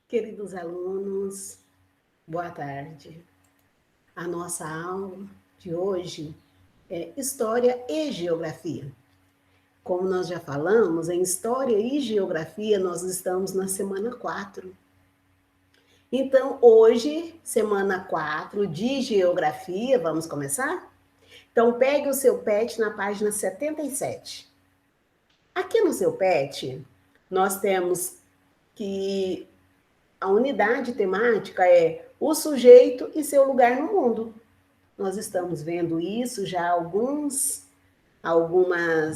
Queridos alunos, boa tarde. A nossa aula de hoje é História e Geografia. Como nós já falamos, em História e Geografia, nós estamos na semana 4. Então, hoje, semana 4 de Geografia, vamos começar? Então, pegue o seu PET na página 77. Aqui no seu PET, nós temos que a unidade temática é o sujeito e seu lugar no mundo. Nós estamos vendo isso já há algumas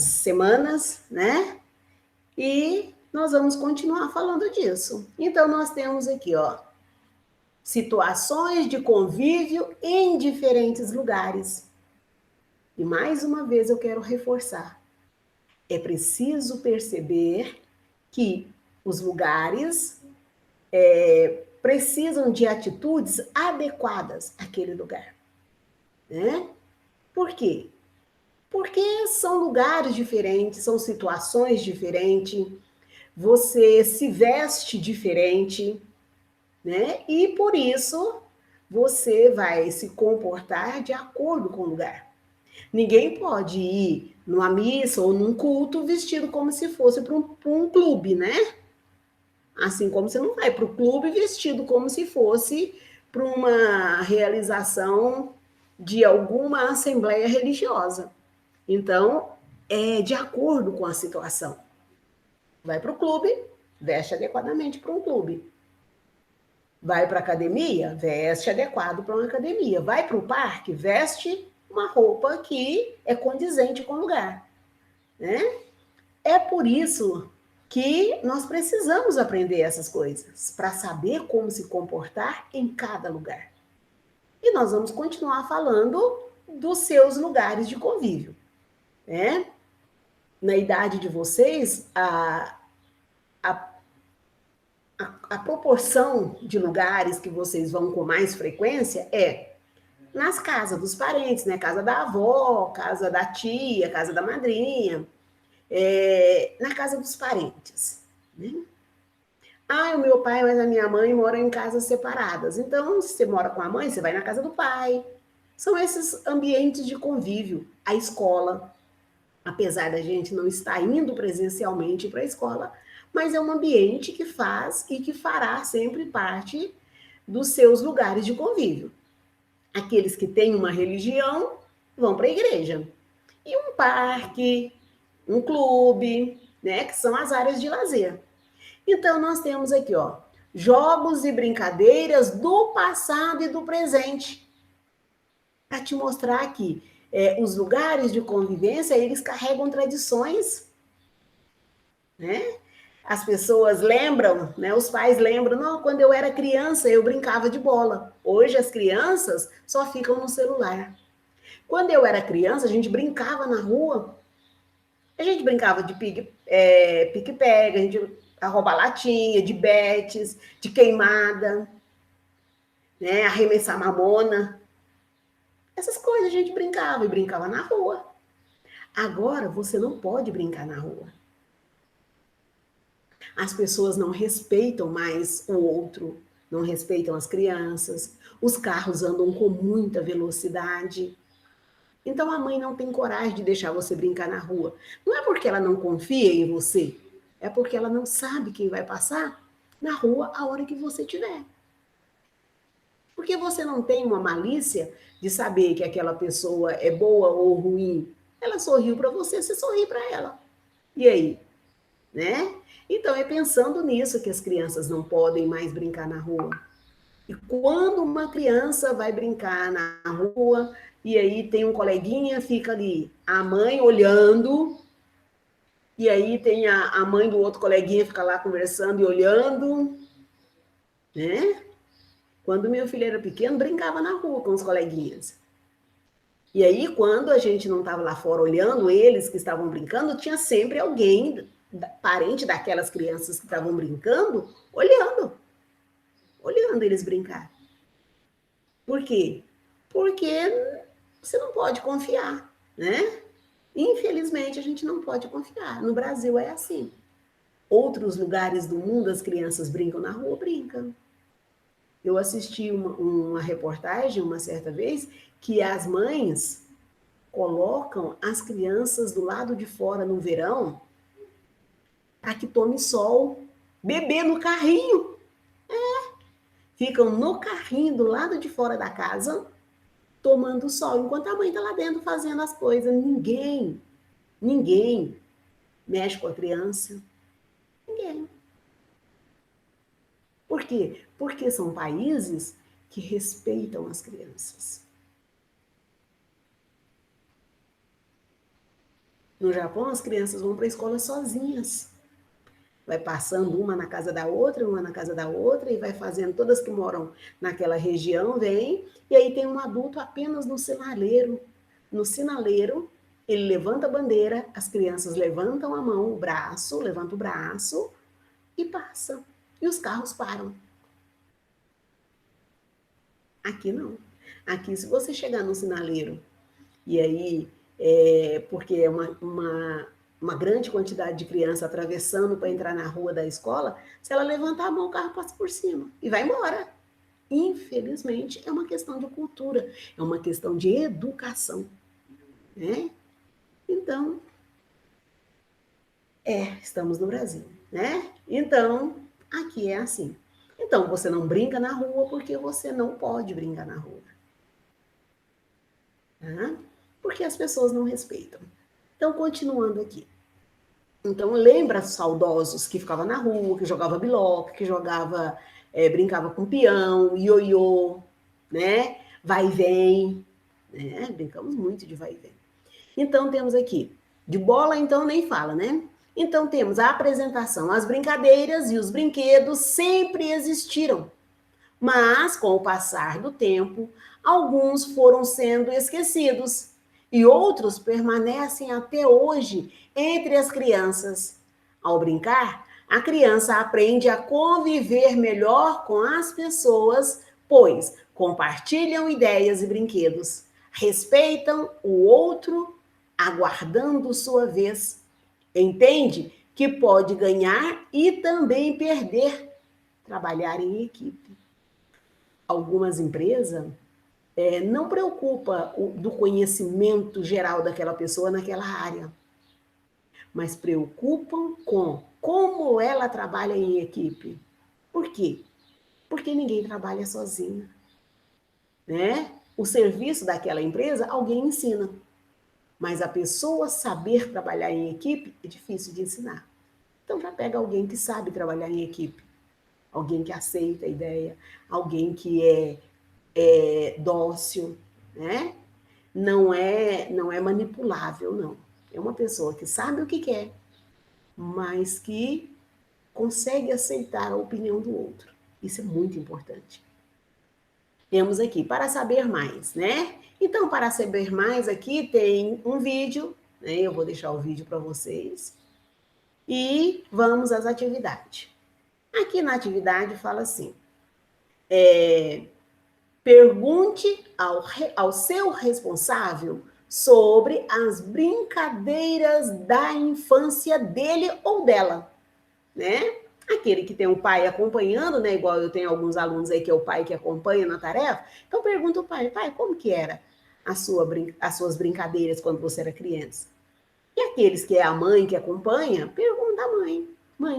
semanas, né? E nós vamos continuar falando disso. Então, nós temos aqui, ó, situações de convívio em diferentes lugares. E mais uma vez eu quero reforçar: é preciso perceber que os lugares precisam de atitudes adequadas àquele lugar, né? Por quê? Porque são lugares diferentes, são situações diferentes, você se veste diferente, né? E por isso você vai se comportar de acordo com o lugar. Ninguém pode ir numa missa ou num culto vestido como se fosse para um clube, né? Assim como você não vai para o clube vestido como se fosse para uma realização de alguma assembleia religiosa. Então, é de acordo com a situação. Vai para o clube, veste adequadamente para um clube. Vai para a academia, veste adequado para uma academia. Vai para o parque, veste uma roupa que é condizente com o lugar, né? É por isso que nós precisamos aprender essas coisas, para saber como se comportar em cada lugar. E nós vamos continuar falando dos seus lugares de convívio, né? Na idade de vocês, a proporção de lugares que vocês vão com mais frequência é nas casas dos parentes, né? Casa da avó, casa da tia, casa da madrinha, na casa dos parentes, né? Ah, o meu pai, mas a minha mãe mora em casas separadas. Então, se você mora com a mãe, você vai na casa do pai. São esses ambientes de convívio. A escola, apesar da gente não estar indo presencialmente para a escola, mas é um ambiente que faz e que fará sempre parte dos seus lugares de convívio. Aqueles que têm uma religião vão para a igreja. E um parque, um clube, né, que são as áreas de lazer. Então, nós temos aqui, ó, jogos e brincadeiras do passado e do presente. Para te mostrar que os lugares de convivência, eles carregam tradições, né? As pessoas lembram, né? Os pais lembram, não, quando eu era criança eu brincava de bola. Hoje as crianças só ficam no celular. Quando eu era criança, a gente brincava na rua. A gente brincava de pique-pega, a gente roubar latinha, de betes, de queimada, né? Arremessar mamona. Essas coisas a gente brincava e brincava na rua. Agora você não pode brincar na rua. As pessoas não respeitam mais o outro, não respeitam as crianças, os carros andam com muita velocidade. Então a mãe não tem coragem de deixar você brincar na rua. Não é porque ela não confia em você, é porque ela não sabe quem vai passar na rua a hora que você tiver. Porque você não tem uma malícia de saber que aquela pessoa é boa ou ruim. Ela sorriu para você, você sorri para ela. E aí? Né? Então é pensando nisso que as crianças não podem mais brincar na rua. E quando uma criança vai brincar na rua, e aí tem um coleguinha, fica ali, a mãe olhando, e aí tem a mãe do outro coleguinha, fica lá conversando e olhando, né? Quando meu filho era pequeno, brincava na rua com os coleguinhas. E aí, quando a gente não estava lá fora olhando eles que estavam brincando, tinha sempre alguém, parente daquelas crianças que estavam brincando, olhando eles brincar. Por quê? Porque você não pode confiar, né? Infelizmente, a gente não pode confiar. No Brasil é assim. Outros lugares do mundo as crianças brincam na rua? Brincam. Eu assisti uma reportagem uma certa vez que as mães colocam as crianças do lado de fora no verão para que tome sol, bebê no carrinho. Ficam no carrinho do lado de fora da casa tomando sol, enquanto a mãe está lá dentro fazendo as coisas. Ninguém mexe com a criança. Ninguém. Por quê? Porque são países que respeitam as crianças. No Japão, as crianças vão para a escola sozinhas. Vai passando uma na casa da outra, uma na casa da outra, e vai fazendo, todas que moram naquela região, vem, e aí tem um adulto apenas no sinaleiro. No sinaleiro, ele levanta a bandeira, as crianças levantam a mão, levantam o braço e passam. E os carros param. Aqui não. Aqui, se você chegar no sinaleiro, e aí, porque é uma grande quantidade de criança atravessando para entrar na rua da escola, se ela levantar a mão, o carro passa por cima e vai embora. Infelizmente, é uma questão de cultura, é uma questão de educação, né? Então, estamos no Brasil, né? Então, aqui é assim. Então, você não brinca na rua porque você não pode brincar na rua. Tá? Porque as pessoas não respeitam. Então, continuando aqui. Então, lembra os saudosos que ficavam na rua, que jogava biloca, que brincava com peão, ioiô, né? Vai e vem, né? Brincamos muito de vai e vem. Então, temos aqui, de bola, então, nem fala, né? Então, temos a apresentação, as brincadeiras e os brinquedos sempre existiram. Mas, com o passar do tempo, alguns foram sendo esquecidos e outros permanecem até hoje entre as crianças. Ao brincar, a criança aprende a conviver melhor com as pessoas, pois compartilham ideias e brinquedos, respeitam o outro, aguardando sua vez. Entende que pode ganhar e também perder, trabalhar em equipe. Algumas empresas não preocupa do conhecimento geral daquela pessoa naquela área, mas preocupam com como ela trabalha em equipe. Por quê? Porque ninguém trabalha sozinho, né? O serviço daquela empresa, alguém ensina, mas a pessoa saber trabalhar em equipe é difícil de ensinar. Então já pega alguém que sabe trabalhar em equipe, alguém que aceita a ideia, alguém que é dócil, né? Não é manipulável, não. É uma pessoa que sabe o que quer, mas que consegue aceitar a opinião do outro. Isso é muito importante. Temos aqui, para saber mais, né? Então, para saber mais, aqui tem um vídeo, né? Eu vou deixar o vídeo para vocês. E vamos às atividades. Aqui na atividade fala assim, pergunte ao seu responsável sobre as brincadeiras da infância dele ou dela, né? Aquele que tem um pai acompanhando, né? Igual eu tenho alguns alunos aí que é o pai que acompanha na tarefa. Então pergunta ao pai, como que era as suas brincadeiras quando você era criança? E aqueles que é a mãe que acompanha, pergunta à mãe,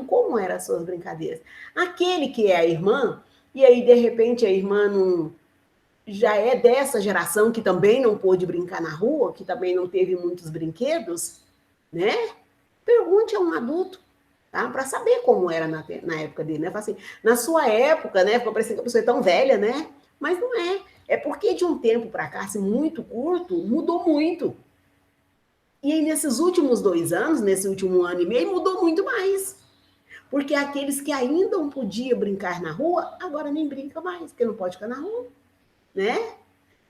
como eram as suas brincadeiras? Aquele que é a irmã, e aí de repente a irmã não já é dessa geração que também não pôde brincar na rua, que também não teve muitos brinquedos, né? Pergunte a um adulto, tá? Para saber como era na época dele, né? Fala assim, na sua época, né? Ficou parecendo que a pessoa é tão velha, né? Mas não é. É porque de um tempo para cá, assim, muito curto, mudou muito. E aí, nesses últimos 2 anos, nesse último ano e meio, mudou muito mais. Porque aqueles que ainda não podiam brincar na rua, agora nem brinca mais, porque não pode ficar na rua, né?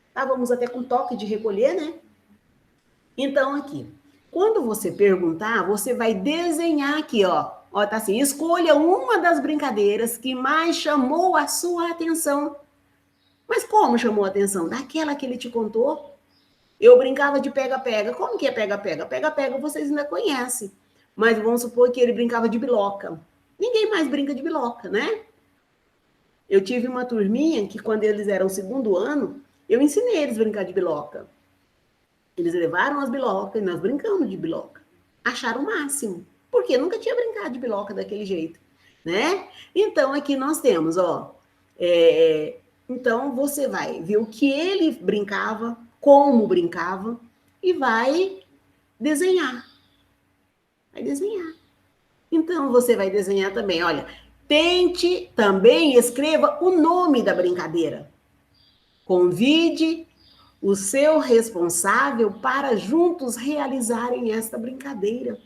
Estávamos até com toque de recolher, né? Então, aqui, quando você perguntar, você vai desenhar aqui, ó. Ó, tá assim, escolha uma das brincadeiras que mais chamou a sua atenção. Mas como chamou a atenção? Daquela que ele te contou? Eu brincava de pega-pega. Como que é pega-pega? Pega-pega vocês ainda conhecem. Mas vamos supor que ele brincava de biloca. Ninguém mais brinca de biloca, né? Eu tive uma turminha que, quando eles eram segundo ano, eu ensinei eles a brincar de biloca. Eles levaram as bilocas e nós brincamos de biloca. Acharam o máximo. Porque nunca tinha brincado de biloca daquele jeito, né? Então, aqui nós temos, ó. Então, você vai ver o que ele brincava, como brincava, e vai desenhar. Vai desenhar. Então, você vai desenhar também, olha, tente também, escreva o nome da brincadeira. Convide o seu responsável para juntos realizarem esta brincadeira.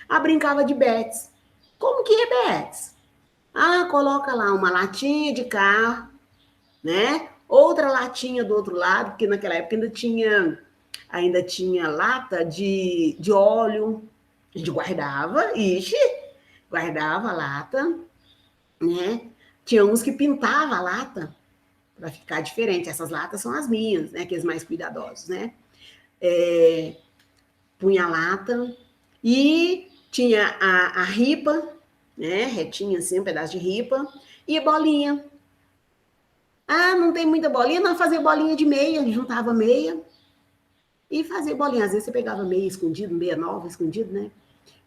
Ah, brincava de bets. Como que é bets? Ah, coloca lá uma latinha de carro, né? Outra latinha do outro lado, porque naquela época ainda tinha lata de óleo. A gente guardava a lata, né? Tinha uns que pintava a lata para ficar diferente. Essas latas são as minhas, né? Aqueles mais cuidadosos, né? Punha a lata e tinha a ripa, né? Retinha assim, um pedaço de ripa e bolinha. Ah, não tem muita bolinha? Não, fazia bolinha de meia, juntava meia e fazia bolinha. Às vezes você pegava meia escondido, meia nova escondido, né?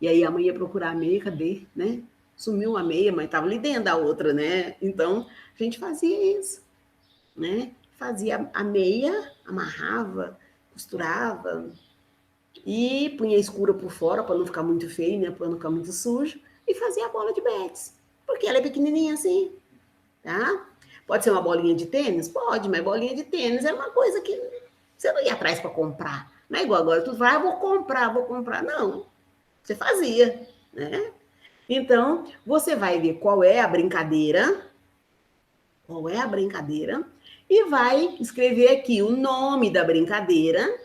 E aí a mãe ia procurar a meia, cadê, né? Sumiu a meia, mas estava ali dentro da outra, né? Então, a gente fazia isso, né? Fazia a meia, amarrava, costurava e punha escura por fora para não ficar muito feio, né? Para não ficar muito sujo e fazia a bola de bets, porque ela é pequenininha assim, tá? Pode ser uma bolinha de tênis? Pode, mas bolinha de tênis é uma coisa que você não ia atrás para comprar. Não é igual agora, tu vai, vou comprar. Não, você fazia, né? Então, você vai ver qual é a brincadeira, e vai escrever aqui o nome da brincadeira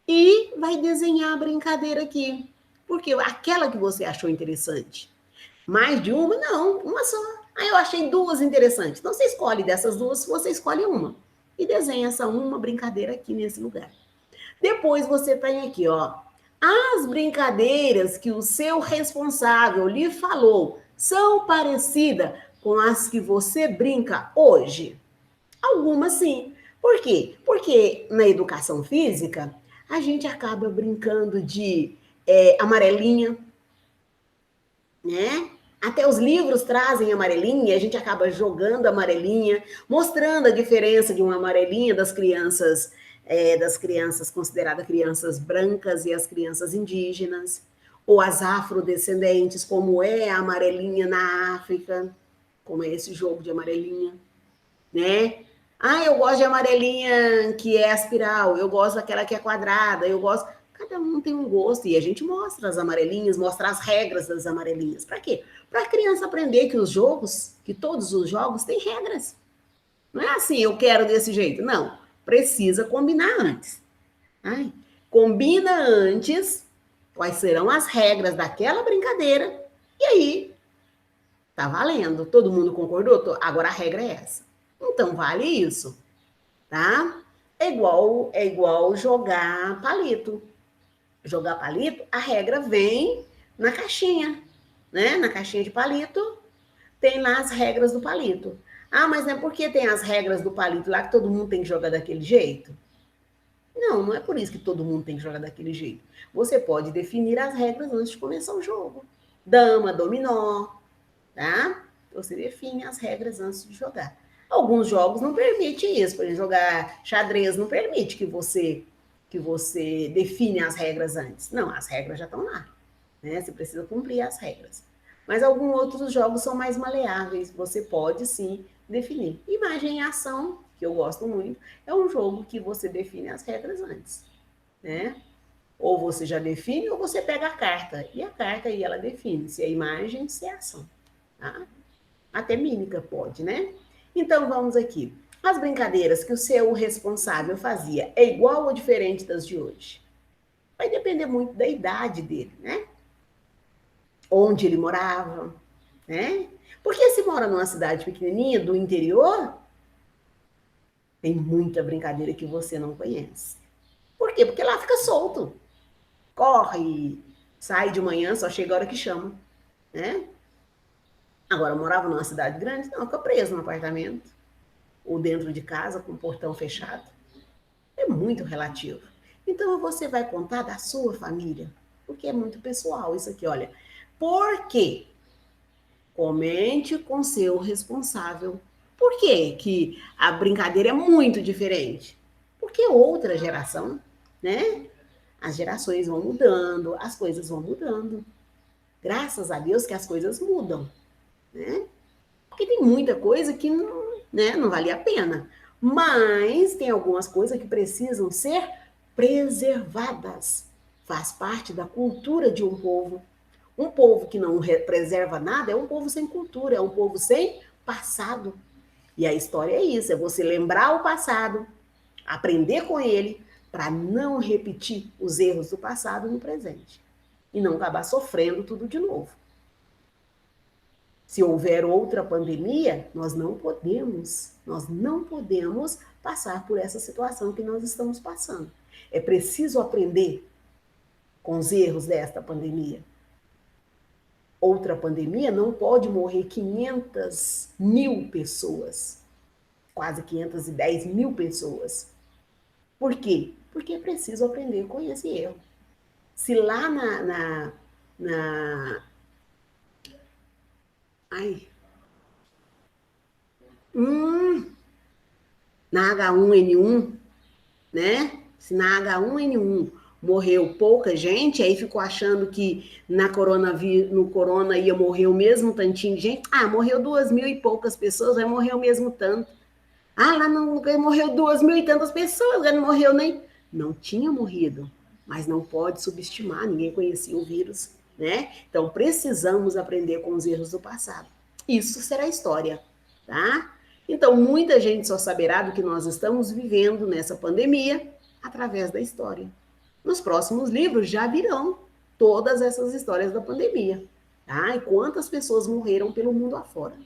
e vai desenhar a brincadeira aqui. Porque aquela que você achou interessante. Mais de uma? Não, uma só. Ah, eu achei duas interessantes. Então, você escolhe dessas duas, você escolhe uma. E desenha essa uma brincadeira aqui nesse lugar. Depois você tem aqui, ó. As brincadeiras que o seu responsável lhe falou são parecidas com as que você brinca hoje? Algumas sim. Por quê? Porque na educação física, a gente acaba brincando de amarelinha, né? Até os livros trazem amarelinha, a gente acaba jogando amarelinha, mostrando a diferença de uma amarelinha das crianças consideradas crianças brancas e as crianças indígenas, ou as afrodescendentes, como é a amarelinha na África, como é esse jogo de amarelinha, né? Ah, eu gosto de amarelinha que é espiral, eu gosto daquela que é quadrada, eu gosto. Cada um tem um gosto e a gente mostra as amarelinhas, mostra as regras das amarelinhas. Para quê? Para a criança aprender que todos os jogos têm regras. Não é assim, eu quero desse jeito. Não, precisa combinar antes. Ai, combina antes quais serão as regras daquela brincadeira e aí tá valendo. Todo mundo concordou? Agora a regra é essa. Então vale isso, tá? É igual jogar palito. Jogar palito, a regra vem na caixinha, né? Na caixinha de palito, tem lá as regras do palito. Ah, mas não é porque tem as regras do palito lá que todo mundo tem que jogar daquele jeito? Não, não é por isso que todo mundo tem que jogar daquele jeito. Você pode definir as regras antes de começar o jogo. Dama, dominó, tá? Você define as regras antes de jogar. Alguns jogos não permitem isso, por exemplo, jogar xadrez não permite que você define as regras antes. Não, as regras já estão lá, né? Você precisa cumprir as regras. Mas alguns outros jogos são mais maleáveis, você pode sim definir. Imagem e ação, que eu gosto muito, é um jogo que você define as regras antes, né? Ou você já define ou você pega a carta. E a carta aí ela define se é imagem, se é ação. Tá? Até mímica pode, né? Então vamos aqui. As brincadeiras que o seu responsável fazia é igual ou diferente das de hoje? Vai depender muito da idade dele, né? Onde ele morava, né? Porque se mora numa cidade pequenininha do interior, tem muita brincadeira que você não conhece. Por quê? Porque lá fica solto. Corre, Sai de manhã, só chega a hora que chama, né? Agora, eu morava numa cidade grande, não, fica preso no apartamento, ou dentro de casa, com o portão fechado. É muito relativo. Então, você vai contar da sua família, porque é muito pessoal isso aqui, olha. Por quê? Comente com seu responsável. Por que que a brincadeira é muito diferente? Porque outra geração, né? As gerações vão mudando, as coisas vão mudando. Graças a Deus que as coisas mudam, né? Porque tem muita coisa que não, né, não vale a pena. Mas tem algumas coisas que precisam ser preservadas. Faz parte da cultura de um povo. Um povo que não preserva nada é um povo sem cultura, é um povo sem passado. E a história é isso: é você lembrar o passado, aprender com ele, para não repetir os erros do passado no presente. E não acabar sofrendo tudo de novo. Se houver outra pandemia, nós não podemos passar por essa situação que nós estamos passando. É preciso aprender com os erros desta pandemia. Outra pandemia não pode morrer 500 mil pessoas, quase 510 mil pessoas. Por quê? Porque é preciso aprender com esse erro. Se lá ai, na H1N1, né? Se na H1N1 morreu pouca gente, aí ficou achando que no corona ia morrer o mesmo tantinho de gente. Ah, morreu 2.000 e poucas pessoas, vai morrer o mesmo tanto. Ah, lá no lugar morreu 2.000 e tantas pessoas, não morreu nem. Não tinha morrido, mas não pode subestimar, ninguém conhecia o vírus, né? Então precisamos aprender com os erros do passado. Isso será história, tá? Então muita gente só saberá do que nós estamos vivendo nessa pandemia através da história. Nos próximos livros já virão todas essas histórias da pandemia, tá? E quantas pessoas morreram pelo mundo afora.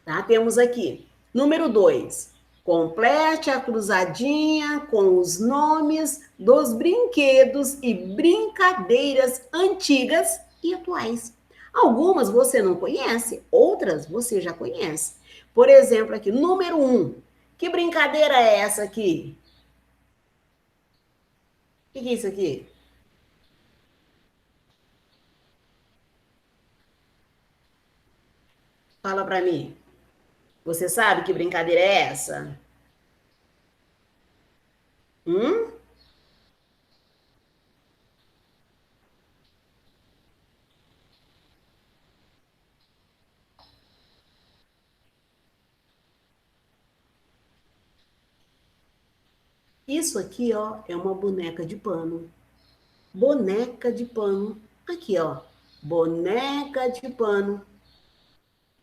Tá? Temos aqui, número 2. Complete a cruzadinha com os nomes dos brinquedos e brincadeiras antigas e atuais. Algumas você não conhece, outras você já conhece. Por exemplo, aqui, número 1. Que brincadeira é essa aqui? O que é isso aqui? Fala para mim. Você sabe que brincadeira é essa? Hum? Isso aqui, ó, é uma boneca de pano. Boneca de pano. Aqui, ó. Boneca de pano.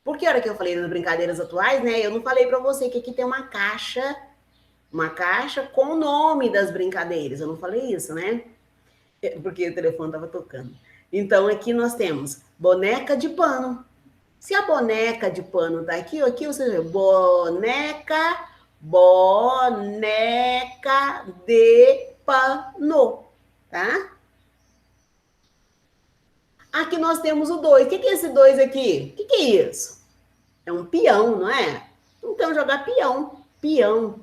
Porque a hora que eu falei das brincadeiras atuais, né? Eu não falei para você que aqui tem uma caixa com o nome das brincadeiras. Eu não falei isso, né? Porque o telefone estava tocando. Então, aqui nós temos boneca de pano. Se a boneca de pano tá aqui você vê boneca de pano, tá? Aqui nós temos o 2. O que é esse 2 aqui? O que é isso? É um peão, não é? Então, jogar peão. Peão,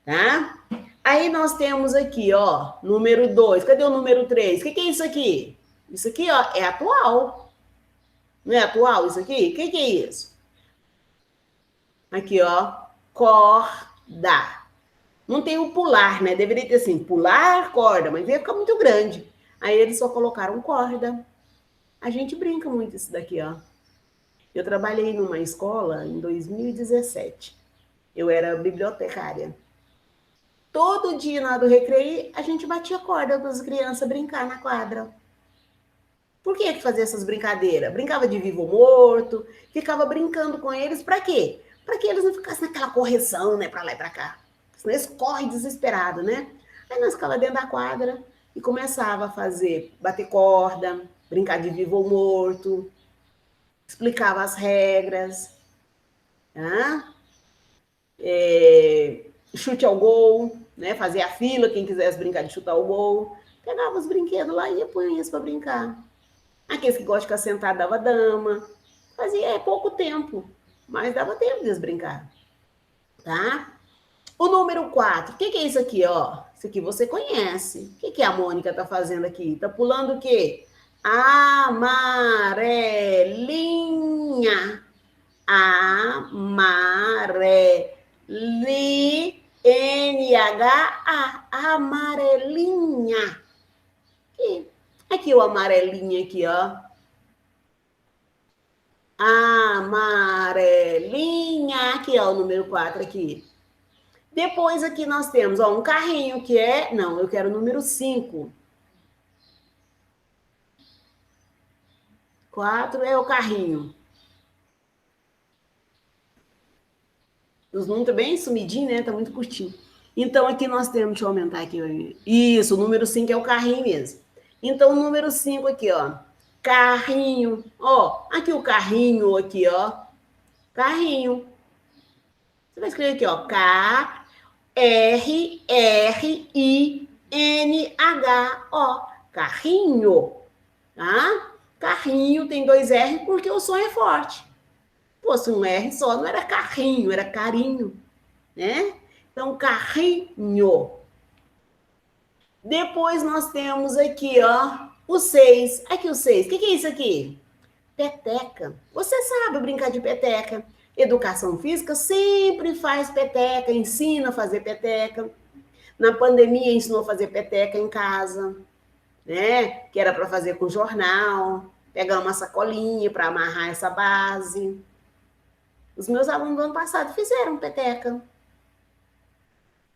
tá? Aí nós temos aqui, ó, número 2. Cadê o número 3? O que é isso aqui? Isso aqui, ó, é atual. Não é atual isso aqui? O que é isso? Aqui, ó, corda. Não tem o pular, né? Deveria ter assim, pular corda, mas ia ficar muito grande. Aí eles só colocaram corda. A gente brinca muito isso daqui, ó. Eu trabalhei numa escola em 2017. Eu era bibliotecária. Todo dia na hora do recreio, a gente batia corda para as crianças brincar na quadra. Por que fazia essas brincadeiras? Brincava de vivo ou morto, ficava brincando com eles, para quê? Para que eles não ficassem naquela correção, né, para lá e para cá. Senão eles correm desesperados, né? Aí nós ficava dentro da quadra e começava a fazer, bater corda, brincar de vivo ou morto, explicava as regras, tá? Chute ao gol, né? Fazer a fila, quem quisesse brincar de chutar o gol. Pegava os brinquedos lá e ia pôr isso para brincar. Aqueles que gostam de ficar sentado dava dama. Fazia pouco tempo, mas dava tempo de eles brincar. Tá? O número 4, o que é isso aqui, ó? Isso aqui você conhece. O que a Mônica tá fazendo aqui? Tá pulando o quê? Amarelinha. N-H-A. Amarelinha. Aqui o amarelinho aqui, ó. Amarelinha. Aqui, ó, o número 4 aqui. Depois aqui nós temos, ó, um carrinho que é... Não, eu quero o número 5. 4 é o carrinho. Os números estão bem sumidinho, né? Tá muito curtinho. Então, aqui nós temos... Deixa eu aumentar aqui. Isso, o número 5 é o carrinho mesmo. Então, o número 5 aqui, ó. Carrinho. Ó, aqui o carrinho aqui, ó. Carrinho. Você vai escrever aqui, ó. K-R-R-I-N-H-O. Carrinho. Tá? Carrinho tem 2 R porque o som é forte. Se fosse um R só, não era carrinho, era carinho. Né? Então, carrinho. Depois nós temos aqui, ó, o 6. Aqui o 6. O que é isso aqui? Peteca. Você sabe brincar de peteca. Educação física sempre faz peteca, ensina a fazer peteca. Na pandemia ensinou a fazer peteca em casa, né? Que era para fazer com jornal, pegar uma sacolinha para amarrar essa base. Os meus alunos do ano passado fizeram peteca,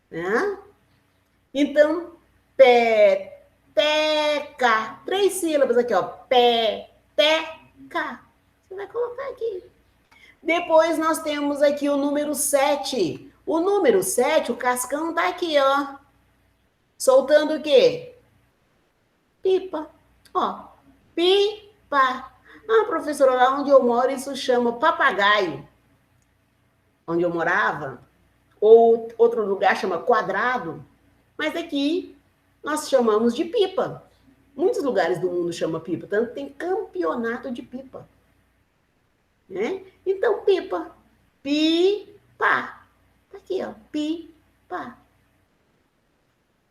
né? Então, peteca, 3 sílabas aqui, ó, peteca. Você vai colocar aqui. Depois nós temos aqui o número 7. O número 7, o Cascão tá aqui, ó. Soltando o quê? Pipa. Ó, pipa. Ah, professora, lá onde eu moro isso chama papagaio. Onde eu morava, ou outro lugar chama quadrado, mas aqui nós chamamos de pipa. Muitos lugares do mundo chamam pipa, tanto tem campeonato de pipa. Né? Então, pipa. Pipa. Tá aqui, ó. Pipa.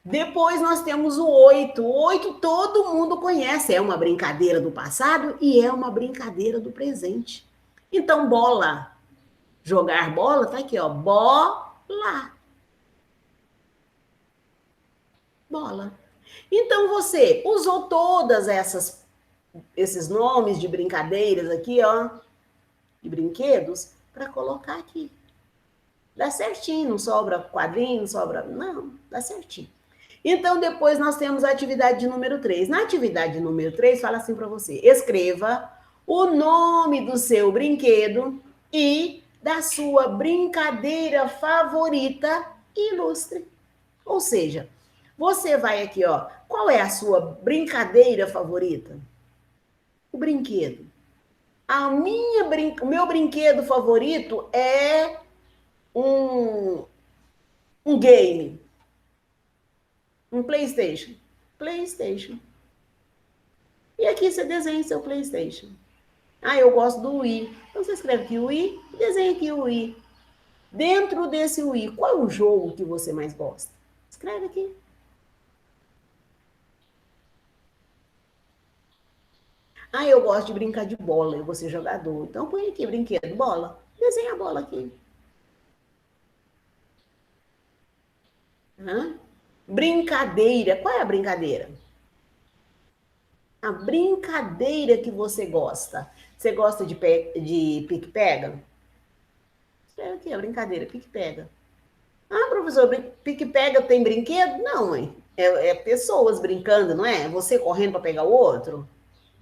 Depois nós temos o 8. O 8 todo mundo conhece. É uma brincadeira do passado e é uma brincadeira do presente. Então, bola. Jogar bola, tá aqui, ó. Bola. Bola. Então, você usou todas esses nomes de brincadeiras aqui, ó. De brinquedos, para colocar aqui. Dá certinho, não sobra quadrinho, não sobra... Não, dá certinho. Então, depois nós temos a atividade de número 3. Na atividade de número 3, fala assim para você. Escreva o nome do seu brinquedo e da sua brincadeira favorita e ilustre. Ou seja, você vai aqui, ó. Qual é a sua brincadeira favorita? O brinquedo. O meu brinquedo favorito é um game. Um PlayStation. PlayStation. E aqui você desenha seu PlayStation. Ah, eu gosto do Wii. Então você escreve aqui o Wii e desenha aqui o Wii. Dentro desse Wii, qual é o jogo que você mais gosta? Escreve aqui. Ah, eu gosto de brincar de bola, eu vou ser jogador. Então põe aqui, brinquedo, bola. Desenha a bola aqui. Brincadeira. Qual é a brincadeira? A brincadeira que você gosta. Você gosta de pique-pega? Escreve aqui, a brincadeira, pique-pega. Ah, professor, pique-pega tem brinquedo? Não, mãe. É pessoas brincando, não é? Você correndo para pegar o outro?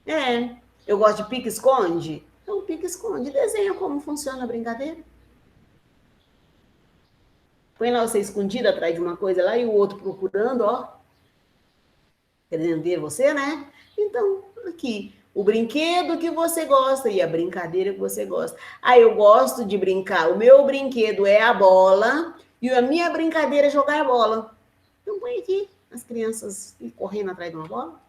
É. Eu gosto de pique-esconde? Então, pique-esconde. Desenha como funciona a brincadeira. Põe lá você escondido atrás de uma coisa lá e o outro procurando, ó. Querendo ver você, né? Então, aqui, o brinquedo que você gosta e a brincadeira que você gosta. Ah, eu gosto de brincar. O meu brinquedo é a bola e a minha brincadeira é jogar bola. Então, põe aqui, as crianças ir correndo atrás de uma bola?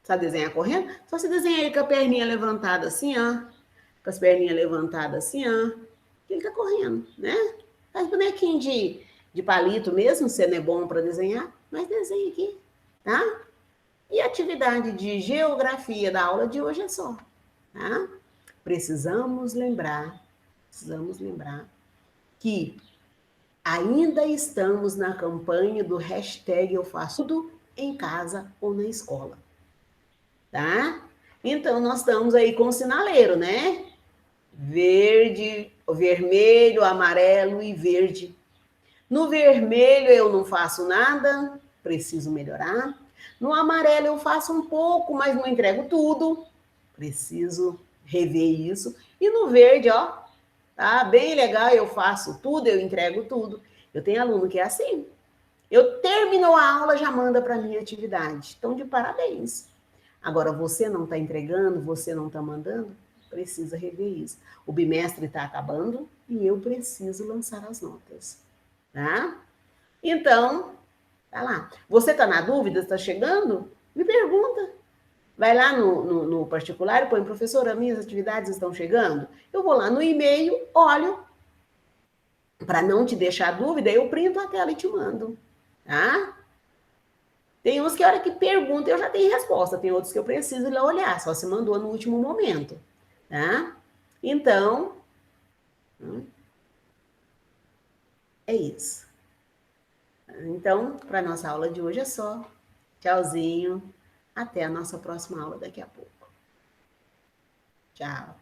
Sabe desenhar correndo? Só você desenhar ele com a perninha levantada assim, ó. Com as perninhas levantadas assim, ó. Ele tá correndo, né? Faz bonequinho de palito mesmo, se não é bom para desenhar, mas desenha aqui, tá? E a atividade de geografia da aula de hoje é só, tá? Precisamos lembrar que ainda estamos na campanha do hashtag Eu Faço Tudo em Casa ou na Escola, tá? Então, nós estamos aí com o sinaleiro, né? Verde, vermelho, amarelo e verde. No vermelho eu não faço nada, preciso melhorar. No amarelo eu faço um pouco, mas não entrego tudo, preciso rever isso. E no verde, ó, tá bem legal, eu faço tudo, eu entrego tudo. Eu tenho aluno que é assim. Eu terminou a aula, já manda para mim atividade. Então, de parabéns. Agora, você não está entregando, você não está mandando, precisa rever isso. O bimestre está acabando e eu preciso lançar as notas, tá? Então, tá lá. Você está na dúvida, está chegando? Me pergunta. Vai lá no particular e põe, professora, minhas atividades estão chegando? Eu vou lá no e-mail, olho, para não te deixar dúvida, eu printo a tela e te mando, tá? Tem uns que a hora que pergunta eu já tenho resposta, tem outros que eu preciso ir lá olhar, só se mandou no último momento, tá? Então, é isso. Então, para nossa aula de hoje é só. Tchauzinho. Até a nossa próxima aula daqui a pouco. Tchau.